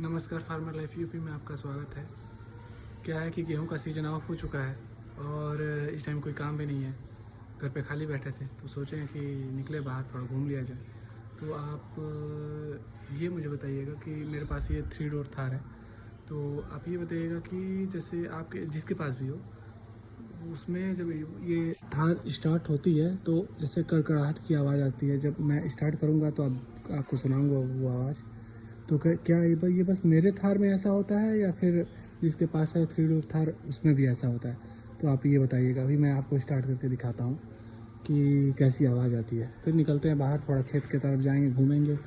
नमस्कार, farmer life UP में आपका स्वागत है। क्या है कि गेहूं का सीज़न ऑफ हो चुका है और इस टाइम कोई काम भी नहीं है। घर पे खाली बैठे थे तो सोचें कि निकले बाहर, थोड़ा घूम लिया जाए। तो आप ये मुझे बताइएगा कि मेरे पास ये 3 डोर थार है, तो आप ये बताइएगा कि जैसे आपके जिसके पास भी हो, उसमें जब ये थार स्टार्ट होती है तो जैसे कड़कड़ाहट की आवाज़ आती है। जब मैं स्टार्ट करूँगा तो आपको सुनाऊँगा वो आवाज़। तो क्या ये बस मेरे थार में ऐसा होता है या फिर जिसके पास है 3 डोर थार उसमें भी ऐसा होता है? तो आप ये बताइएगा। अभी मैं आपको स्टार्ट करके दिखाता हूँ कि कैसी आवाज़ आती है। फिर निकलते हैं बाहर, थोड़ा खेत के तरफ जाएंगे, घूमेंगे।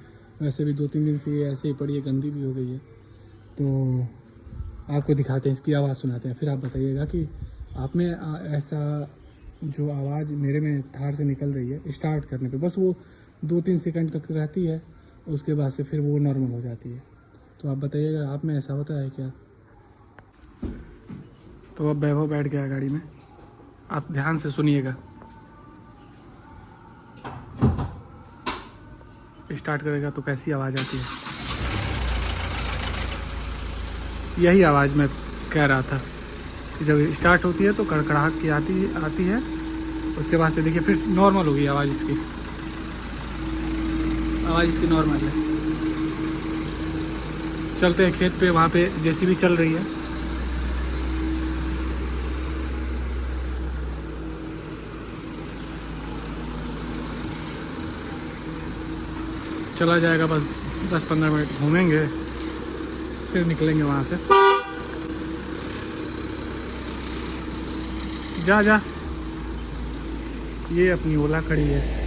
वैसे भी 2-3 दिन से ये ऐसे ही पड़ी है, गंदी भी हो गई है। तो आपको दिखाते हैं, इसकी आवाज़ सुनाते हैं, फिर आप बताइएगा कि आप में ऐसा जो आवाज़ मेरे में थार से निकल रही है स्टार्ट करने पे, बस वो 2-3 सेकंड तक रहती है, उसके बाद से फिर वो नॉर्मल हो जाती है। तो आप बताइएगा आप में ऐसा होता है क्या? तो अब वैभव बैठ गया गाड़ी में, आप ध्यान से सुनिएगा। स्टार्ट करेगा तो कैसी आवाज़ आती है, यही आवाज़ मैं कह रहा था कि जब स्टार्ट होती है तो कड़कड़ाहट की आती है। उसके बाद से देखिए फिर नॉर्मल होगी आवाज़ इसकी नॉर्मल है। चलते हैं खेत पे, वहाँ पे जेसीबी चल रही है। चला जाएगा, बस 10-15 मिनट घूमेंगे, फिर निकलेंगे वहाँ से। जा ये अपनी ओला खड़ी है।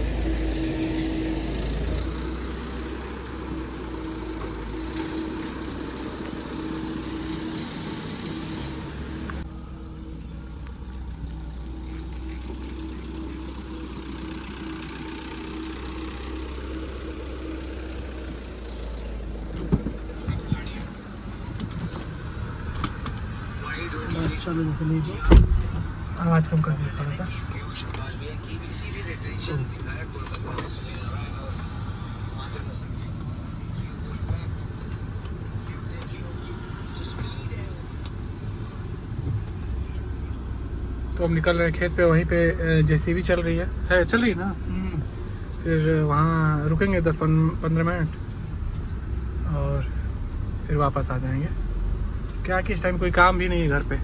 आवाज़ कम कर दिया थोड़ा सा। तो हम निकल रहे हैं खेत पे, वहीं पे जेसीबी चल रही है चल रही है ना। फिर वहाँ रुकेंगे 10-15 मिनट और फिर वापस आ जाएंगे। क्या कि इस टाइम कोई काम भी नहीं है घर पे,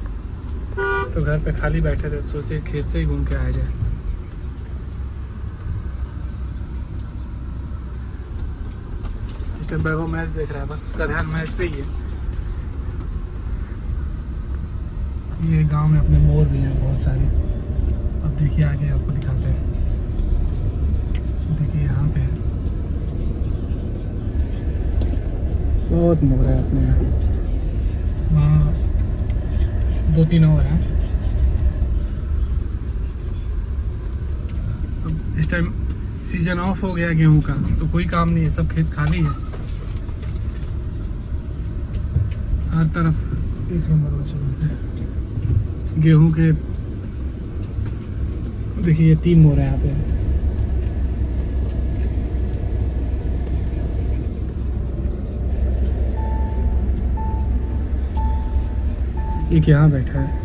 तो घर पे खाली बैठे थे, सोचे खेत से ही घूम के आया जाए। इस टाइम बैगो मैच देख रहा है, बस उसका ध्यान मैच पे ही है। ये गांव में अपने मोर भी हैं बहुत सारे। अब देखिए आगे आपको दिखाते हैं। देखिए यहाँ पे बहुत मोर है अपने यहाँ। वहाँ 2-3 और हैं। अब इस टाइम सीजन ऑफ हो गया गेहूं का, तो कोई काम नहीं है, सब खेत खाली है। हर तरफ एक नंबर चलते हैं गेहूं के। देखिए ये 3 मोर है यहाँ पे। एक यहाँ बैठा है।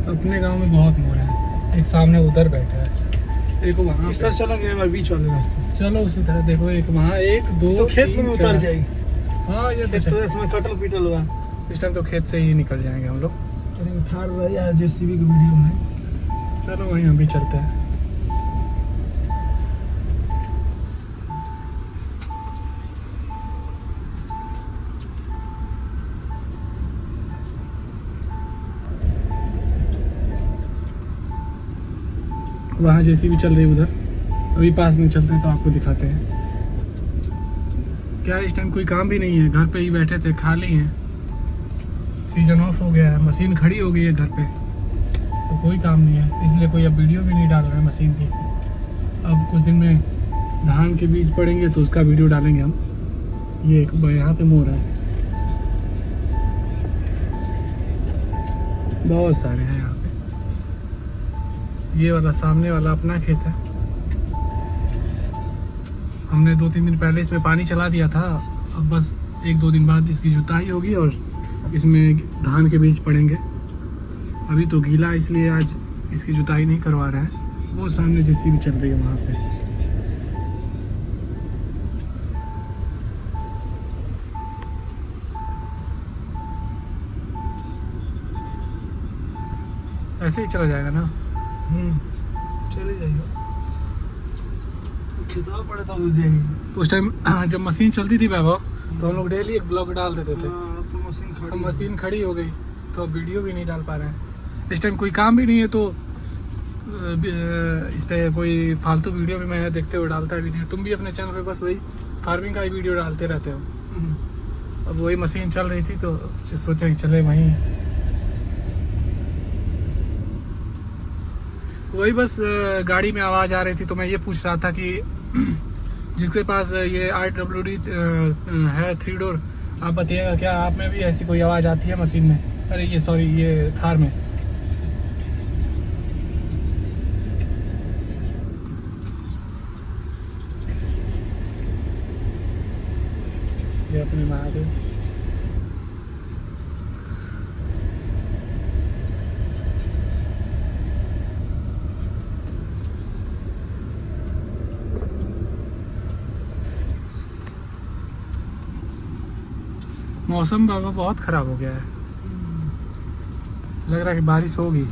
अपने गांव में बहुत मोर है। एक सामने उधर बैठा है, एक वहाँ इस तरह चलेंगे बीच वाले रास्ते से। चलो उसी तरह। देखो एक वहाँ, 1 2 तो खेत में उतर जाएगी। हाँ ये खेत तो इसमें कटल पीटल हुआ। इस टाइम तो खेत से ही निकल जाएंगे हम लोग। थार या जेसीबी की वीडियो में। चलो वहीं हम भी चलते हैं। वहाँ जेसीबी चल रही है उधर, अभी पास में चलते हैं तो आपको दिखाते हैं। क्या इस टाइम कोई काम भी नहीं है, घर पे ही बैठे थे, खाली हैं। सीजन ऑफ हो गया है, मशीन खड़ी हो गई है घर पे, तो कोई काम नहीं है, इसलिए कोई अब वीडियो भी नहीं डाल रहा है मशीन की। अब कुछ दिन में धान के बीज पड़ेंगे तो उसका वीडियो डालेंगे हम। ये एक यहाँ पे मोर है, बहुत सारे हैं यहाँ पे। ये वाला सामने वाला अपना खेत है, हमने 2-3 दिन पहले इसमें पानी चला दिया था। अब बस 1-2 दिन बाद इसकी जुताई होगी और इसमें धान के बीज पड़ेंगे। अभी तो गीला इसलिए आज इसकी जुताई नहीं करवा रहे हैं। वो सामने जेसीबी चल रही है वहाँ पे। ऐसे ही चला जाएगा ना। चले जाइए, खितवा पड़े तो जाएगी। उस टाइम जब मशीन चलती थी वैभव तो हम लोग डेली एक ब्लॉग डाल देते थे। तो मशीन खड़ी हो गई तो अब वीडियो भी नहीं डाल पा रहे हैं। इस टाइम कोई काम भी नहीं है तो इस पर कोई फालतू वीडियो भी मैं देखते हुए डालता भी नहीं। तुम भी अपने चैनल पे बस वही फार्मिंग का ही वीडियो डालते रहते हो। अब वही मशीन चल रही थी तो सोचा कि चले वहीं। वही बस गाड़ी में आवाज़ आ रही थी तो मैं ये पूछ रहा था कि जिसके पास ये RWD है 3 डोर, आप बताइएगा क्या आप में भी ऐसी कोई आवाज़ आती है मशीन में? अरे ये सॉरी, ये थार में। ये अपने महादेव। मौसम बाबा बहुत ख़राब हो गया है, लग रहा है कि बारिश होगी।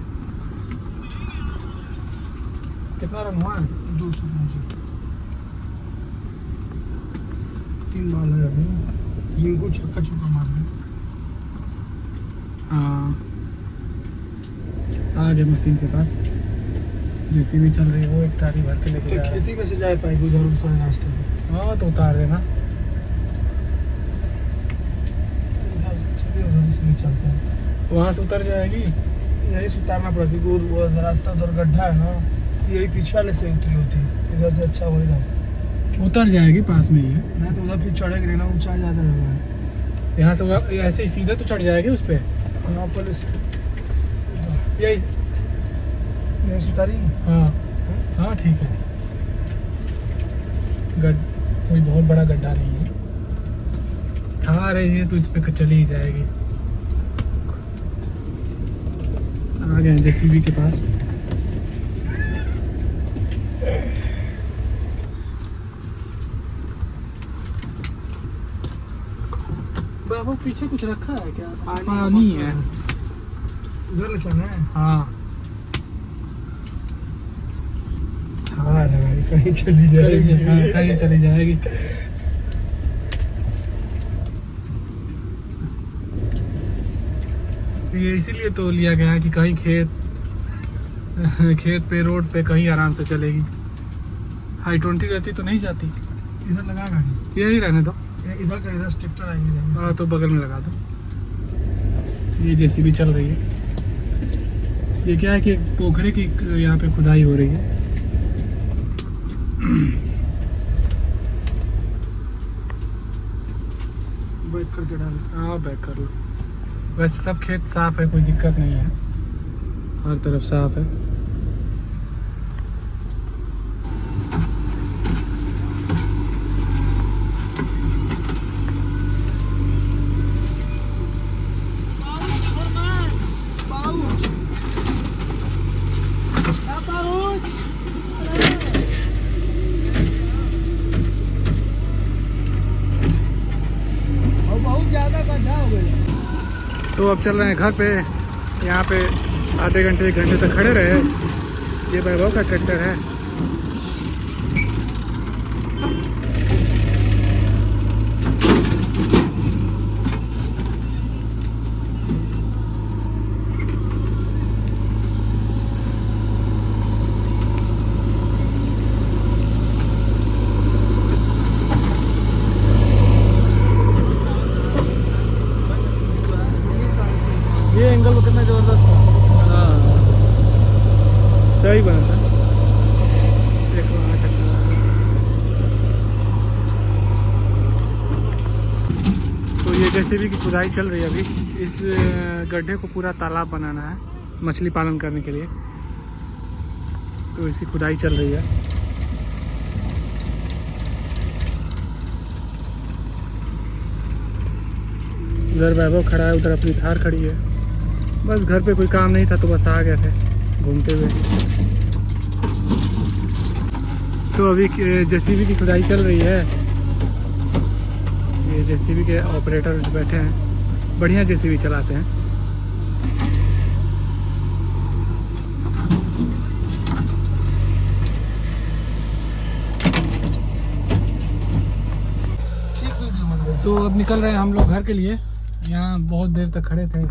कितना रन हुआ है? 200 3 बॉल है अभी। जिनको छक्का चुका मार रहे। हाँ, आ गए मशीन के पास। जेसीबी चल रही है, वो एक टारी भर के लेके तो जा रहा है। खेती में से जाए पाएगी उधर उस रास्ते में। हाँ तो उतार देना। नहीं चलते हैं, वहाँ से उतर जाएगी। यही से उतारना पड़ा क्योंकि वो रास्ता उधर गड्ढा है ना, यही पीछे वाले से उतरी होती, इधर से अच्छा वही रहा। उतर जाएगी, पास में ही है। नहीं तो उधर फिर चढ़ेगी नहीं ना, ऊंचा ज़्यादा है। यहाँ से ऐसे ही सीधा तो चढ़ जाएगी उस पर। हाँ पर यही नहीं से उतारी। हाँ हाँ ठीक है। कोई बहुत बड़ा गड्ढा नहीं है। आ रही है तो इस पे चली ही जाएगी। आ गए जेसीबी के पास। बाबू पीछे कुछ रखा है क्या? पानी है उधर ले चलना है। हाँ हाँ भाई कहीं चली जाएगी। कहीं चली जाएगी। ये इसीलिए तो लिया गया है कि कहीं खेत पे, रोड पे कहीं आराम से चलेगी। हाई 20 रहती तो नहीं जाती। इधर लगा गाड़ी, यही रहने दो। इधर का इधर ट्रैक्टर आएंगे। हाँ तो बगल में लगा दो। ये जेसीबी चल रही है। ये क्या है कि पोखरे की यहाँ पे खुदाई हो रही है। बैक करके डाल। हाँ बैक कर लो। वैसे सब खेत साफ है, कोई दिक्कत नहीं है, हर तरफ साफ है। बहुत ज्यादा गड्ढा हो गया। तो अब चल रहे हैं घर पे। यहाँ पे आधे घंटे 1 घंटे तक खड़े रहे। ये वैभव का ट्रैक्टर है। ये एंगल को कितना जबरदस्त है। हाँ सही बना था। देखो वहाँ टक्कर आ गई। तो ये जैसे भी कि खुदाई चल रही है अभी। इस गड्ढे को पूरा तालाब बनाना है मछली पालन करने के लिए। तो इसकी खुदाई चल रही है। उधर वैभव खड़ा है, उधर अपनी थार खड़ी है। बस घर पे कोई काम नहीं था तो बस आ गए थे घूमते हुए। तो अभी जेसीबी की खुदाई चल रही है। ये जेसीबी के ऑपरेटर बैठे हैं, बढ़िया जेसीबी चलाते हैं। तो अब निकल रहे हैं हम लोग घर के लिए। यहाँ बहुत देर तक खड़े थे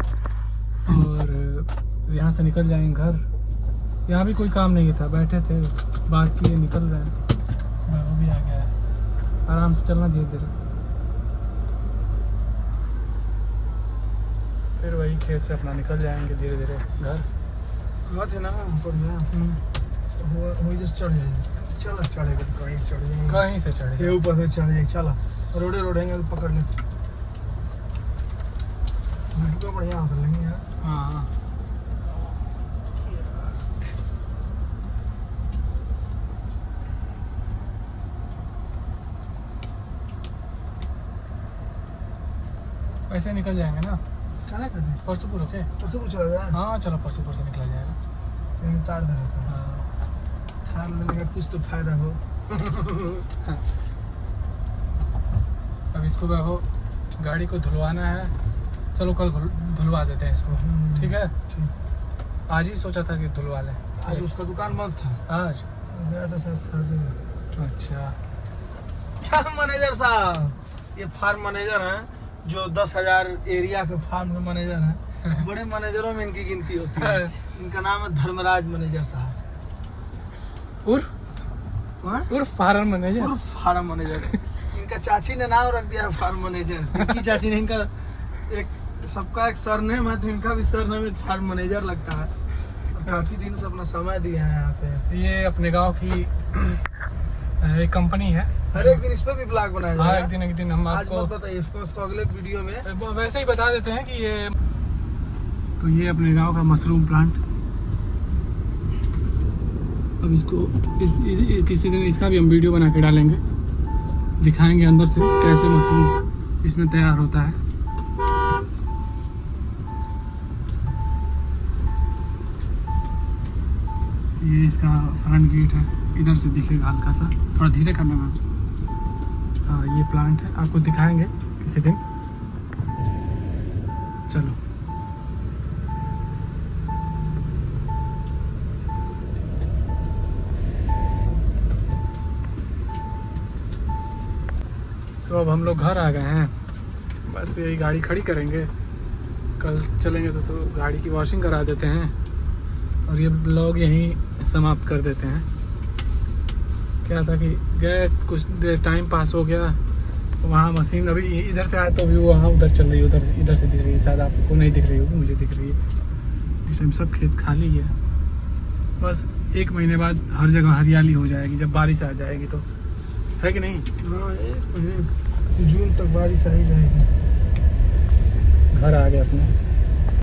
और यहाँ से निकल जाएंगे घर। यहाँ भी कोई काम नहीं था, बैठे थे, बात किए, निकल रहे हैं। वो भी आ गया है, आराम से चलना धीरे धीरे। फिर वही खेत से अपना निकल जाएंगे धीरे धीरे घर। कहा थे ना बढ़िया वही जैसे चढ़ जाएगी। चला चढ़ेगा तो कहीं चढ़ जाएंगे, कहीं से चढ़े, ये ऊपर से चढ़ जाएगी। चला रोडेंगे तो पकड़ लेते, वीडियो बढ़िया उतर लेंगे यार। हाँ वैसे निकल जाएंगे ना। क्या करते परसों के परसों चला जाए। हाँ चलो परसों से निकला जाएगा। चलिए तार दे रहे हाँ। थार लेने का कुछ तो फायदा हो। अब इसको वैभव गाड़ी को धुलवाना है, चलो कल धुलवा देते हैं इसको। ठीक है, ठीक। आज ही सोचा था कि धुलवा लें। आज उसका दुकान बंद था, आज गया था सर शादी में। अच्छा, क्या मैनेजर साहब, ये फार्म मैनेजर हैं जो 10,000 एरिया के फार्म के मैनेजर हैं। बड़े मैनेजरों में इनकी गिनती होती है। इनका नाम है धर्मराज मैनेजर साहब। उर्फ फार्म मैनेजर। उर्फ फार्म मैनेजर। इनका चाची ने नाम रख दिया है फार्म मैनेजर। इनकी चाची ने, इनका एक सबका एक सरनेम है तो इनका भी सरनेम एक फार्म मैनेजर लगता है। काफी दिन से अपना समय दिया है यहाँ पे। ये अपने गांव की एक कंपनी है। हर एक दिन इस पे भी ब्लॉग बनाया जाएगा। हाँ, एक दिन हम आज आपको मत बताइए इसको अगले वीडियो में वैसे ही बता देते हैं कि ये, तो ये अपने गांव का मशरूम प्लांट। अब इसको किसी दिन इसका भी हम वीडियो बना के डालेंगे, दिखाएंगे अंदर से कैसे मशरूम इसमें तैयार होता है। ये इसका फ्रंट गेट है, इधर से दिखेगा हल्का सा, थोड़ा धीरे करना है। हाँ, ये प्लांट है, आपको दिखाएंगे किसी दिन। चलो तो अब हम लोग घर आ गए हैं, बस यही गाड़ी खड़ी करेंगे। कल चलेंगे तो गाड़ी की वॉशिंग करा देते हैं और ये ब्लॉग यहीं समाप्त कर देते हैं। क्या था कि गए, कुछ देर टाइम पास हो गया, वहाँ मशीन अभी इधर से आया तो भी वहाँ उधर चल रही है, उधर इधर से दिख रही है। शायद आपको नहीं दिख रही होगी, मुझे दिख रही है। इस टाइम सब खेत खाली है। बस 1 महीने बाद हर जगह हरियाली हो जाएगी जब बारिश आ जाएगी, तो है कि नहीं? हाँ, 1 महीने जून तक बारिश आ ही जाएगी। घर आ गए अपने।